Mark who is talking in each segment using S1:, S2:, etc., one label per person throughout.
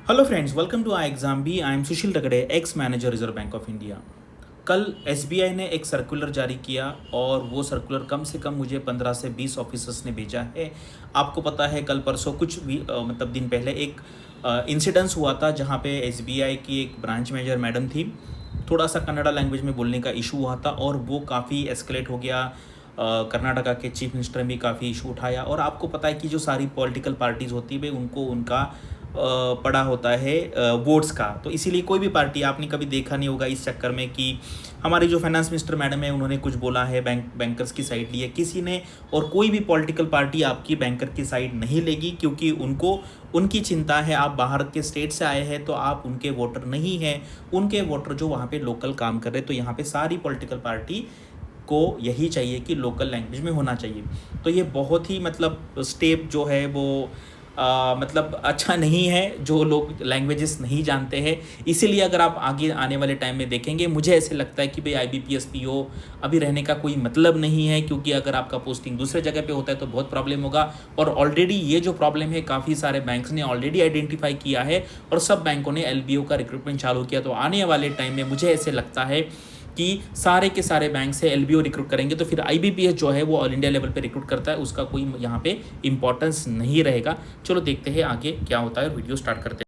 S1: Hello friends, welcome to ixamBee. I am Sushil Ragade, ex manager Reserve Bank of India. कल SBI ने एक circular जारी किया और वो सर्कुलर कम से कम मुझे 15 से 20 ऑफिसर्स ने भेजा है। आपको पता है कल परसों कुछ भी मतलब दिन पहले एक इंसिडेंस हुआ था जहाँ पे एसबीआई की एक ब्रांच मैनेजर मैडम थी, थोड़ा सा कन्नड़ा लैंग्वेज में बोलने का इशू हुआ था और वो काफ़ी एस्केलेट हो गया। कर्नाटका के चीफ मिनिस्टर ने भी काफ़ी इशू उठाया और आपको पता है कि जो सारी पॉलिटिकल पार्टीज़ होती है उनको उनका पड़ा होता है वोट्स का। तो इसीलिए कोई भी पार्टी आपने कभी देखा नहीं होगा इस चक्कर में कि हमारी जो फाइनेंस मिनिस्टर मैडम है उन्होंने कुछ बोला है, बैंकर्स की साइड ली है किसी ने। और कोई भी पॉलिटिकल पार्टी आपकी बैंकर की साइड नहीं लेगी, क्योंकि उनको उनकी चिंता है आप बाहर के स्टेट से आए हैं तो आप उनके वोटर नहीं हैं, उनके वोटर जो वहाँ पे लोकल काम कर रहे हैं। तो यहाँ पे सारी पॉलिटिकल पार्टी को यही चाहिए कि लोकल लैंग्वेज में होना चाहिए। तो ये बहुत ही मतलब स्टेप जो है वो मतलब अच्छा नहीं है जो लोग लैंग्वेजेस नहीं जानते हैं। इसीलिए अगर आप आगे आने वाले टाइम में देखेंगे, मुझे ऐसे लगता है कि भाई आईबीपीएस पीओ अभी रहने का कोई मतलब नहीं है, क्योंकि अगर आपका पोस्टिंग दूसरे जगह पे होता है तो बहुत प्रॉब्लम होगा। और ऑलरेडी ये जो प्रॉब्लम है काफ़ी सारे बैंक्स ने ऑलरेडी आइडेंटिफाई किया है और सब बैंकों ने एलबीओ का रिक्रूटमेंट चालू किया। तो आने वाले टाइम में मुझे ऐसे लगता है कि सारे के सारे बैंक से एलबीओ रिक्रूट करेंगे, तो फिर आईबीपीएस जो है वो ऑल इंडिया लेवल पे रिक्रूट करता है, उसका कोई यहाँ पे इंपॉर्टेंस नहीं रहेगा। चलो देखते हैं आगे क्या होता है और वीडियो स्टार्ट करते हैं।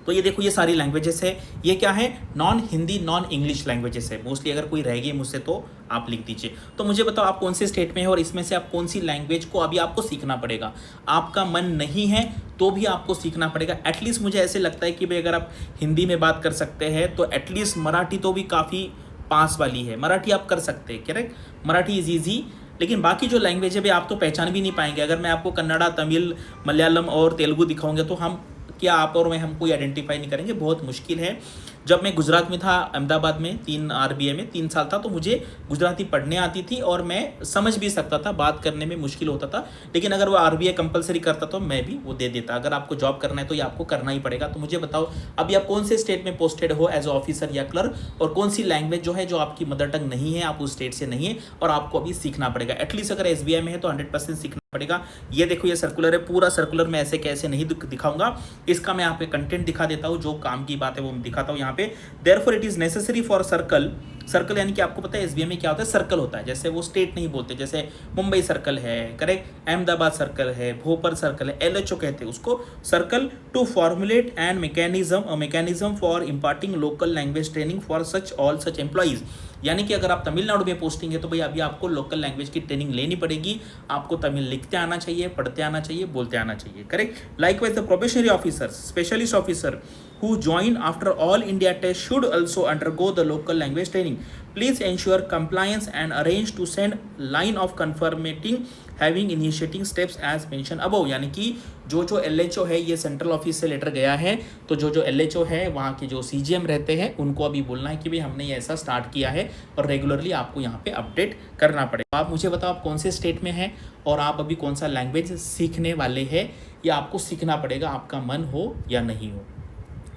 S1: तो ये देखो, ये सारी लैंग्वेजेस है। ये क्या है? Non Hindi non English languages है मोस्टली। अगर कोई रह गई मुझसे तो आप लिख दीजिए। तो मुझे बताओ आप कौन से स्टेट में है और इसमें से आप कौन सी लैंग्वेज को अभी आपको सीखना पड़ेगा। आपका मन नहीं है तो भी आपको सीखना पड़ेगा। एटलीस्ट मुझे ऐसे लगता है कि भाई अगर आप हिंदी में बात कर सकते हैं तो एटलीस्ट मराठी तो भी काफ़ी पास वाली है। मराठी आप कर सकते हैं, करेक्ट, मराठी इज ईजी। लेकिन बाकी जो लैंग्वेज है भाई आप तो पहचान भी नहीं पाएंगे। अगर मैं आपको कन्नड़ा, तमिल, मलयालम और तेलुगु दिखाऊंगा तो हम क्या आप और मैं हम कोई आइडेंटिफाई नहीं करेंगे, बहुत मुश्किल है। जब मैं गुजरात में था, अहमदाबाद में आरबीआई में 3 साल था, तो मुझे गुजराती पढ़ने आती थी और मैं समझ भी सकता था, बात करने में मुश्किल होता था। लेकिन अगर वो आरबीआई कंपलसरी करता तो मैं भी वो दे देता। अगर आपको जॉब करना है तो ये आपको करना ही पड़ेगा। तो मुझे बताओ अभी आप कौन से स्टेट में पोस्टेड हो एज ऑफिसर या क्लर्क, और कौन सी लैंग्वेज जो है जो आपकी मदर टंग नहीं है, आप उस स्टेट से नहीं है और आपको अभी सीखना पड़ेगा। एटलीस्ट अगर एसबीआई में है तो 100% सीखना पड़ेगा। ये देखो, ये सर्कुलर है, पूरा सर्कुलर मैं ऐसे कैसे नहीं दिखाऊंगा, इसका मैं यहाँ पे कंटेंट दिखा देता हूँ, जो काम की बात है वो मैं दिखाता हूँ यहाँ पे। Therefore it is necessary for circle यानी कि आपको पता है एसबीआई में क्या होता है, सर्कल होता है। जैसे वो स्टेट नहीं बोलते, जैसे मुंबई सर्कल है, करेक्ट, अहमदाबाद सर्कल है, भोपाल सर्कल है, एलएचओ कहते हैं उसको circle, to formulate and mechanism for imparting local language training for all such employees. यानी कि अगर आप तमिलनाडु में पोस्टिंग है तो भाई अभी आपको लोकल लैंग्वेज की ट्रेनिंग लेनी पड़ेगी। आपको तमिल लिखते आना चाहिए, पढ़ते आना चाहिए, बोलते आना चाहिए, correct. Likewise the probationary officer, specialist officer who join after all India test should also undergo the local language training. Please ensure compliance and arrange to send line of confirming having initiating steps as mentioned above। यानी कि जो एलएचओ है, ये central office से letter गया है, तो जो एलएचओ है वहाँ के जो सीजीएम रहते हैं उनको अभी बोलना है कि भाई हमने ये ऐसा स्टार्ट किया है और रेगुलरली आपको यहाँ पे अपडेट करना पड़ेगा। आप मुझे बताओ आप कौन से स्टेट में हैं और आप अभी कौन सा लैंग्वेज सीखने वाले हैं, या आपको सीखना पड़ेगा, आपका मन हो या नहीं हो,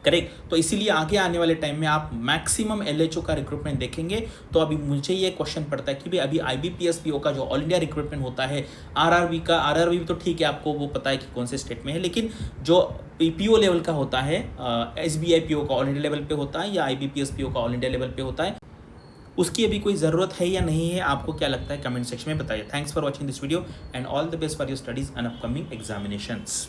S1: करेक्ट। तो इसीलिए आगे आने वाले टाइम में आप मैक्सिमम एलएचओ का रिक्रूटमेंट देखेंगे। तो अभी मुझे ये क्वेश्चन पड़ता है कि भाई अभी आईबीपीएस पीओ का जो ऑल इंडिया रिक्रूटमेंट होता है, आरआरबी तो ठीक है, आपको वो पता है कि कौन से स्टेट में है, लेकिन जो पीओ लेवल का होता है, एसबीआई पीओ का ऑल इंडिया लेवल पे होता है या आईबीपीएस पीओ का ऑल इंडिया लेवल पे होता है, उसकी अभी कोई ज़रूरत है या नहीं है, आपको क्या लगता है कमेंट सेक्शन में बताइए। Thanks for watching this video and all the best for your studies and upcoming examinations.